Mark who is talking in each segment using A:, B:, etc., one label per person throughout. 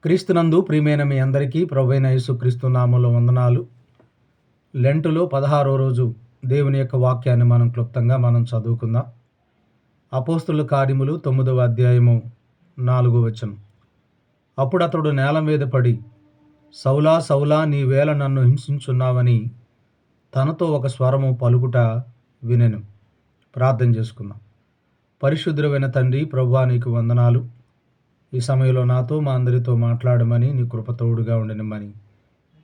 A: క్రీస్తునందు ప్రియమైన మీ అందరికీ ప్రభువైన యేసుక్రీస్తు నామములో వందనాలు. లెంటులో 16వ రోజు దేవుని యొక్క వాక్యాన్ని క్లుప్తంగా చదువుకుందాం. అపోస్తుల కార్యములు 9వ అధ్యాయము 4వ వచనం. అప్పుడు అతడు నేల మీద పడి, సౌలా సౌలా నీవేళ నన్ను హింసించున్నావని తనతో ఒక స్వరము పలుకుట వినెను. ప్రార్థన చేసుకుందాం. పరిశుద్ధుడైన తండ్రి, ప్రభువా నీకు వందనాలు. ఈ సమయంలో నాతో మా అందరితో మాట్లాడమని నీ కృప తోడుగా ఉండనిమ్మని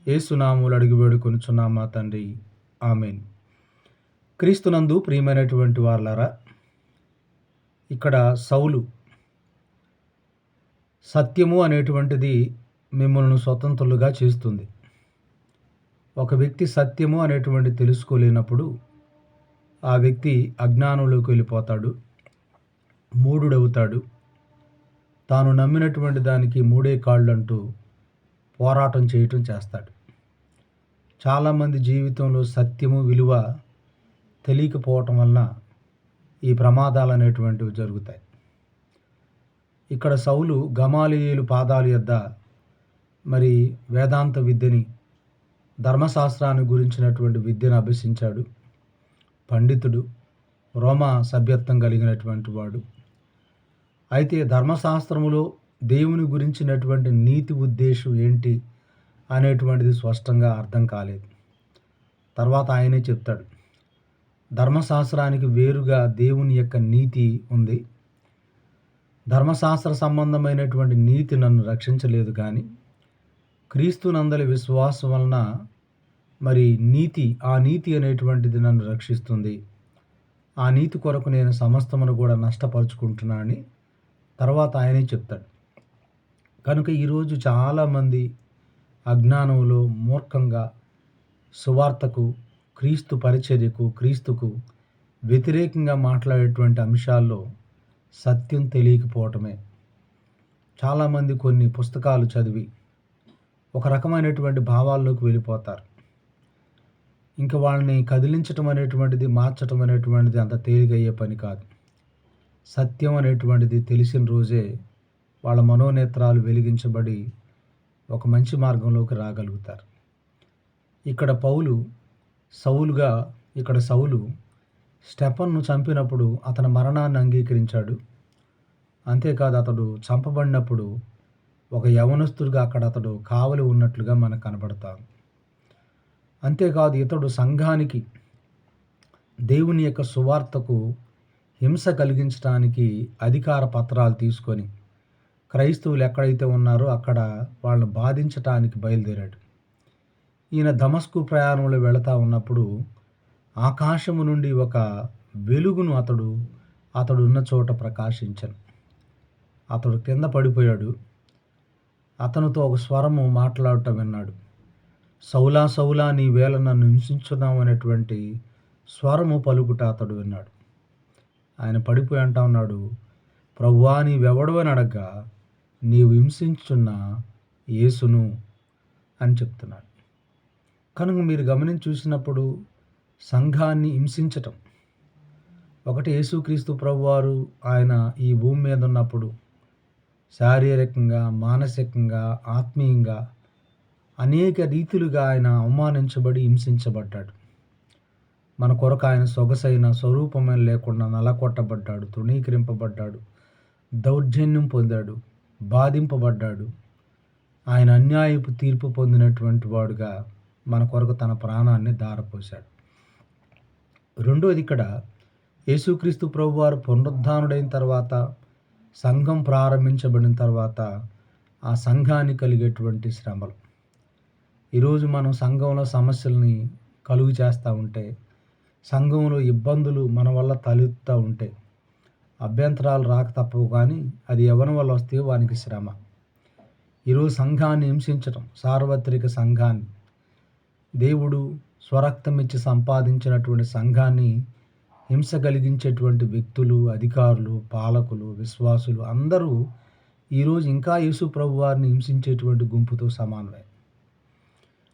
A: యేసునామములో అడిగి వేడుకొనుచున్నాం మా తండ్రి, ఆమేన్. క్రీస్తునందు ప్రియమైనటువంటి వారలారా, ఇక్కడ సౌలు సత్యము అనేటువంటిది మిమ్మల్ని స్వతంత్రులుగా చేస్తుంది. ఒక వ్యక్తి సత్యము అనేటువంటి తెలుసుకోలేనప్పుడు ఆ వ్యక్తి అజ్ఞానంలోకి వెళ్ళిపోతాడు, మూఢుడవుతాడు. తాను నమ్మినటువంటి దానికి మూడే కాళ్ళు అంటూ పోరాటం చేయటం చేస్తాడు. చాలామంది జీవితంలో సత్యము విలువ తెలియకపోవటం వలన ఈ ప్రమాదాలు అనేటువంటివి జరుగుతాయి. ఇక్కడ సౌలు గమాలియేలు పాదాల యొద్ద మరి వేదాంత విద్యని, ధర్మశాస్త్రాన్ని గురించినటువంటి విద్యను అభ్యసించాడు. పండితుడు, రోమా సభ్యత్వం కలిగినటువంటి వాడు. అయితే ధర్మశాస్త్రములో దేవుని గురించినటువంటి నీతి ఉద్దేశం ఏంటి అనేటువంటిది స్పష్టంగా అర్థం కాలేదు. తర్వాత ఆయనే చెప్తాడు, ధర్మశాస్త్రానికి వేరుగా దేవుని యొక్క నీతి ఉంది. ధర్మశాస్త్ర సంబంధమైనటువంటి నీతి నన్ను రక్షించలేదు, కానీ క్రీస్తునందలి విశ్వాసం వలన మరి ఆ నీతి అనేటువంటిది నన్ను రక్షిస్తుంది. ఆ నీతి కొరకు నేను సమస్తమును కూడా నష్టపరుచుకుంటున్నానని తర్వాత ఆయనే చెప్తాడు. కనుక ఈరోజు చాలామంది అజ్ఞానంలో మూర్ఖంగా సువార్తకు, క్రీస్తు పరిచర్యకు, క్రీస్తుకు వ్యతిరేకంగా మాట్లాడేటువంటి అంశాల్లో సత్యం తెలియకపోవటమే. చాలామంది కొన్ని పుస్తకాలు చదివి ఒక రకమైనటువంటి భావాల్లోకి వెళ్ళిపోతారు. ఇంకా వాళ్ళని కదిలించటం అనేటువంటిది, మార్చటం అనేటువంటిది అంత తేలిగయ్యే పని కాదు. సత్యం అనేటువంటిది తెలిసిన రోజే వాళ్ళ మనోనేత్రాలు వెలిగించబడి ఒక మంచి మార్గంలోకి రాగలుగుతారు. ఇక్కడ సౌలు స్టెఫన్ను చంపినప్పుడు అతని మరణాన్ని అంగీకరించాడు. అంతేకాదు, అతడు చంపబడినప్పుడు ఒక యవనస్తుడిగా అక్కడ అతడు కావలి ఉన్నట్లుగా మనకు కనబడతాడు. అంతేకాదు, ఇతడు సంఘానికి, దేవుని యొక్క సువార్తకు హింస కలిగించడానికి అధికార పత్రాలు తీసుకొని క్రైస్తవులు ఎక్కడైతే ఉన్నారో అక్కడ వాళ్ళని బాధించటానికి బయలుదేరాడు. ఈయన దమస్కు ప్రయాణంలో వెళతా ఉన్నప్పుడు ఆకాశము నుండి ఒక వెలుగును అతడు ఉన్న చోట ప్రకాశించను. అతడు కింద పడిపోయాడు. అతనితో ఒక స్వరము మాట్లాడటం విన్నాడు. సౌలా సౌలా నీవేళ నన్ను హింసించున్నావు అనేటువంటి స్వరము పలుకుట అతడు విన్నాడు. ఆయన పడిపోయి అంటా ఉన్నాడు, ప్రభువా నీవెవడు అని అడగ్గా, నీవు హింసించున్న యేసును అని చెప్తున్నాడు. కనుక మీరు గమనించి చూసినప్పుడు సంఘాన్ని హింసించటం ఒకటి. యేసుక్రీస్తు ప్రభువారు ఆయన ఈ భూమి మీద ఉన్నప్పుడు శారీరకంగా, మానసికంగా, ఆత్మీయంగా అనేక రీతులుగా ఆయన అవమానించబడి హింసించబడ్డాడు. మన కొరకు ఆయన సొగసైన స్వరూపమైన లేకుండా నలకొట్టబడ్డాడు, తృణీకరింపబడ్డాడు, దౌర్జన్యం పొందాడు, బాధింపబడ్డాడు. ఆయన అన్యాయపు తీర్పు పొందినటువంటి వాడుగా మన కొరకు తన ప్రాణాన్ని ధారపోశాడు. రెండోది, ఇక్కడ యేసుక్రీస్తు ప్రభువారు పునరుద్ధానుడైన తర్వాత, సంఘం ప్రారంభించబడిన తర్వాత ఆ సంఘానికి కలిగేటువంటి శ్రమలు. ఈరోజు మనం సంఘంలో సమస్యల్ని కలుగు చేస్తూ ఉంటే, సంఘంలో ఇబ్బందులు మన వల్ల తలెత్తుతూ ఉంటే అభ్యంతరాలు రాక తప్పవు, కానీ అది ఎవరి వల్ల వస్తే వానికి శ్రమ. ఈరోజు సంఘాన్ని హింసించటం, సార్వత్రిక సంఘాన్ని, దేవుడు స్వరక్తం ఇచ్చి సంపాదించినటువంటి సంఘాన్ని హింస కలిగించేటువంటి వ్యక్తులు, అధికారులు, పాలకులు, విశ్వాసులు అందరూ ఈరోజు ఇంకా యేసు ప్రభు వారిని హింసించేటువంటి గుంపుతో సమానమే.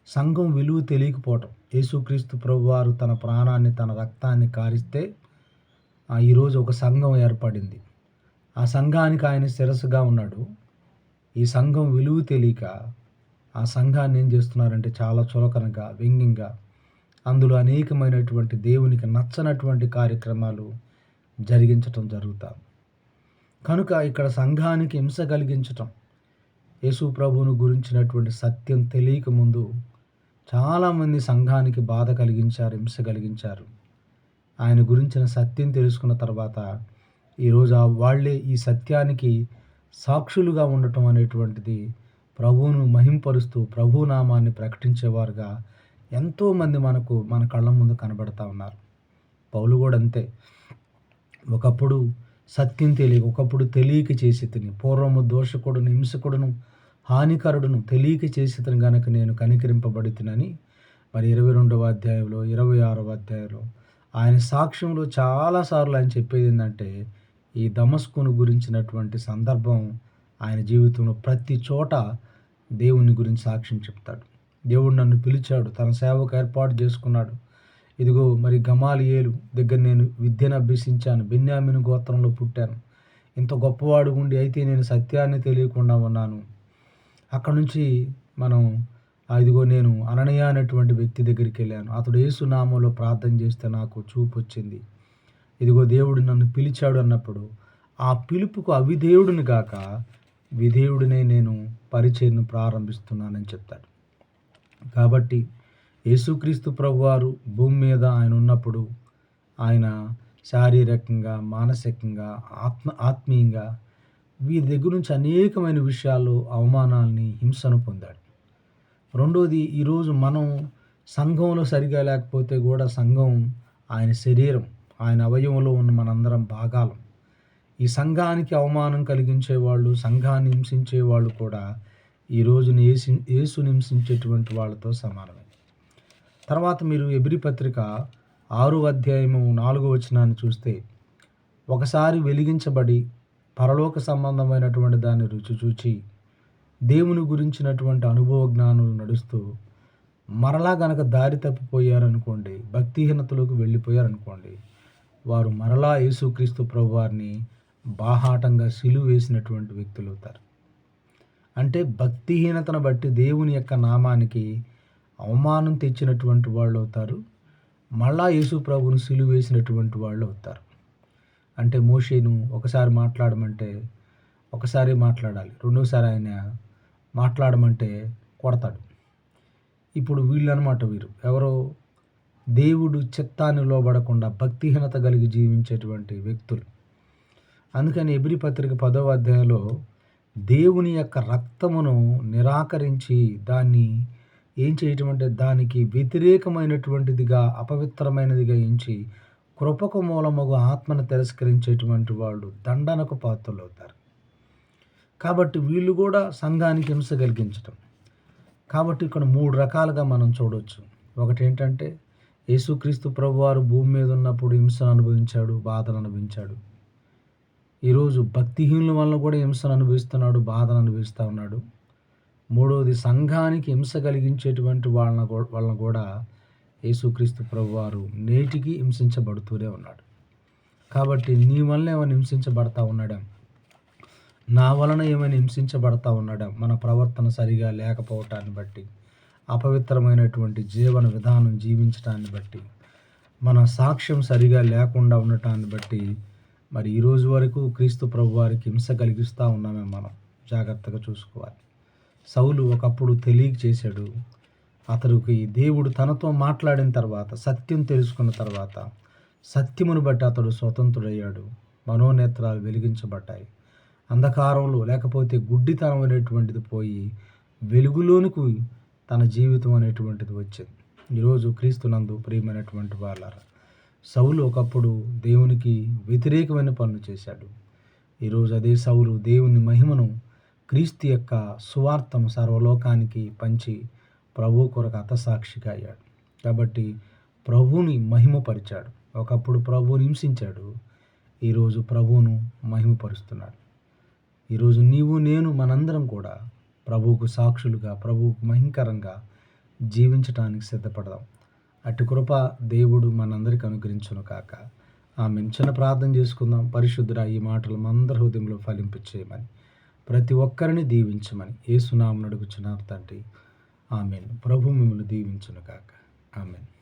A: సంఘం విలువ తెలియకపోవటం. యేసుక్రీస్తు ప్రభువారు తన ప్రాణాన్ని, తన రక్తాన్ని కారిస్తే ఈరోజు ఒక సంఘం ఏర్పడింది. ఆ సంఘానికి ఆయన శిరస్సుగా ఉన్నాడు. ఈ సంఘం విలువ తెలియక ఆ సంఘాన్ని ఏం చేస్తున్నారంటే చాలా చులకనగా, వ్యంగ్యంగా, అందులో అనేకమైనటువంటి దేవునికి నచ్చనటువంటి కార్యక్రమాలు జరిగించటం జరుగుతాం. కనుక ఇక్కడ సంఘానికి హింస కలిగించటం, యేసు ప్రభువును గురించినటువంటి సత్యం తెలియక ముందు చాలామంది సంఘానికి బాధ కలిగించారు, హింస కలిగించారు. ఆయన గురించిన సత్యం తెలుసుకున్న తర్వాత ఈరోజు వాళ్ళే ఈ సత్యానికి సాక్షులుగా ఉండటం అనేటువంటిది, ప్రభువును మహింపరుస్తూ ప్రభు నామాన్ని ప్రకటించేవారుగా ఎంతోమంది మన కళ్ళ ముందు కనబడతా ఉన్నారు. పౌలు కూడా అంతే. ఒకప్పుడు సత్యం తెలియక, ఒకప్పుడు తెలియక చేసి తిని, పూర్వము దోషకుడును, హింసకుడును, హానికరుడును తెలియక చేసి తిని గనక నేను కనికరింపబడి తినని మరి 22వ అధ్యాయంలో, 26వ అధ్యాయంలో ఆయన సాక్ష్యంలో చాలాసార్లు ఆయన చెప్పేది ఏంటంటే, ఈ దమస్కును గురించినటువంటి సందర్భం ఆయన జీవితంలో ప్రతి చోట దేవుని గురించి సాక్ష్యం చెప్తాడు. దేవుడు నన్ను పిలిచాడు, తన సేవకు ఏర్పాటు చేసుకున్నాడు. ఇదిగో మరి గమాలియేలు దగ్గర నేను విద్యను అభ్యసించాను, బెన్యామీను గోత్రంలో పుట్టాను, ఇంత గొప్పవాడు ఉండి అయితే నేను సత్యాన్ని తెలియకుండా ఉన్నాను. అక్కడ నుంచి మనం ఇదిగో నేను అననీయ అనేటువంటి వ్యక్తి దగ్గరికి వెళ్ళాను, అతడు యేసు నామంలో ప్రార్థన చేస్తే నాకు చూపు వచ్చింది. ఇదిగో దేవుడు నన్ను పిలిచాడు అన్నప్పుడు ఆ పిలుపుకు అవిధేయుడిని గాక విధేయుడినే నేను పరిచర్యను ప్రారంభిస్తున్నానని చెప్తాడు. కాబట్టి యేసుక్రీస్తు ప్రభువారు భూమి మీద ఆయన ఉన్నప్పుడు ఆయన శారీరకంగా, మానసికంగా, ఆత్మీయంగా వీరి దగ్గర నుంచి అనేకమైన విషయాల్లో అవమానాల్ని, హింసను పొందాడు. రెండోది, ఈరోజు మనం సంఘంలో సరిగా లేకపోతే కూడా సంఘం ఆయన శరీరం, ఆయన అవయవంలో ఉన్న మనందరం భాగాలం. ఈ సంఘానికి అవమానం కలిగించేవాళ్ళు, సంఘాన్ని హింసించేవాళ్ళు కూడా ఈ రోజున యేసుని హింసించేటువంటి వాళ్ళతో సమానమే. తర్వాత మీరు హెబ్రీ పత్రిక 6వ అధ్యాయము 4వ వచనాన్ని చూస్తే, ఒకసారి వెలిగించబడి పరలోక సంబంధమైనటువంటి దాన్ని రుచి చూచి దేవుని గురించినటువంటి అనుభవ జ్ఞానులు నడుస్తూ మరలా గనక దారి తప్పిపోయారనుకోండి, భక్తిహీనతలోకి వెళ్ళిపోయారనుకోండి, వారు మరలా యేసుక్రీస్తు ప్రభువారిని బాహాటంగా సిలువ వేసినటువంటి వ్యక్తులు అవుతారు. అంటే భక్తిహీనతను బట్టి దేవుని యొక్క నామానికి అవమానం తెచ్చినటువంటి వాళ్ళు అవుతారు. మళ్ళా యేసు ప్రభువును సిలువ వేసినటువంటి వాళ్ళు అవుతారు. అంటే మోషేను ఒకసారి మాట్లాడమంటే ఒకసారి మాట్లాడాలి, రెండోసారి ఆయన మాట్లాడమంటే కొడతాడు. ఇప్పుడు వీళ్ళనమాట, వీరు ఎవరో దేవుడు చిత్తాన్ని లోబడకుండా భక్తిహీనత కలిగి జీవించేటువంటి వ్యక్తులు. అందుకని హెబ్రీ పత్రిక 10వ అధ్యాయంలో దేవుని యొక్క రక్తమును నిరాకరించి దాన్ని ఏం చేయటం అంటే దానికి వ్యతిరేకమైనటువంటిదిగా, అపవిత్రమైనదిగా ఎంచి కృపకు మూలమగు ఆత్మను తిరస్కరించేటువంటి వాళ్ళు దండనకు పాత్రలు అవుతారు. కాబట్టి వీళ్ళు కూడా సంఘానికి హింస కలిగించటం. కాబట్టి ఇక్కడ 3 రకాలుగా మనం చూడవచ్చు. ఒకటి ఏంటంటే, యేసుక్రీస్తు ప్రభువారు భూమి మీద ఉన్నప్పుడు హింసను అనుభవించాడు, బాధను అనుభవించాడు. ఈరోజు భక్తిహీనుల వల్ల కూడా హింసను అనుభవిస్తున్నాడు, బాధను అనుభవిస్తూ ఉన్నాడు. మూడవది, సంఘానికి హింస కలిగించేటువంటి వాళ్ళని కూడా యేసుక్రీస్తు ప్రభువారు నేటికి హింసించబడుతూనే ఉన్నాడు. కాబట్టి నీ వలన ఏమైనా హింసించబడతా ఉన్నాడా, నా వలన ఏమైనా హింసించబడతా ఉన్నాడా, మన ప్రవర్తన సరిగా లేకపోవటాన్ని బట్టి, అపవిత్రమైనటువంటి జీవన విధానం జీవించటాన్ని బట్టి, మన సాక్ష్యం సరిగా లేకుండా ఉండటాన్ని బట్టి మరి ఈరోజు వరకు క్రీస్తు ప్రభువారికి హింస కలిగిస్తూ ఉన్నామే, మనం జాగ్రత్తగా చూసుకోవాలి. సౌలు ఒకప్పుడు తెలియక చేశాడు. అతడికి దేవుడు తనతో మాట్లాడిన తర్వాత, సత్యం తెలుసుకున్న తర్వాత, సత్యమును బట్టి అతడు స్వతంత్రుడయ్యాడు. మనోనేత్రాలు వెలిగించబడ్డాయి. అంధకారంలో లేకపోతే గుడ్డితనం అనేటువంటిది పోయి వెలుగులోనికి తన జీవితం అనేటువంటిది వచ్చింది. ఈరోజు క్రీస్తునందు ప్రియమైనటువంటి వాళ్ళారా, సౌలు ఒకప్పుడు దేవునికి వ్యతిరేకమైన పనులు చేశాడు. ఈరోజు అదే సౌలు దేవుని మహిమను, క్రీస్తు యొక్క సువార్తను సర్వలోకానికి పంచి ప్రభు కొరకు హతసాక్షిగా అయ్యాడు. కాబట్టి ప్రభువుని మహిమపరిచాడు. ఒకప్పుడు ప్రభువుని హింసించాడు, ఈరోజు ప్రభువును మహిమపరుస్తున్నాడు. ఈరోజు నీవు, నేను, మనందరం కూడా ప్రభువుకు సాక్షులుగా, ప్రభువుకు మహిమకరంగా జీవించటానికి సిద్ధపడదాం. అటు కృప దేవుడు మనందరికీ అనుగ్రహించును కాక. ఆమేన్. చిన్న ప్రార్థన చేసుకుందాం. పరిశుద్ధుడా, ఈ మాటలు మనందరి హృదయంలో ఫలింపచేయమని ప్రతి ఒక్కరిని దీవించమని యేసునామమున అడుగుచున్నాను తండ్రి. ఆమేన్. ప్రభు మిమ్మల్ని దీవించును గాక. ఆమేన్.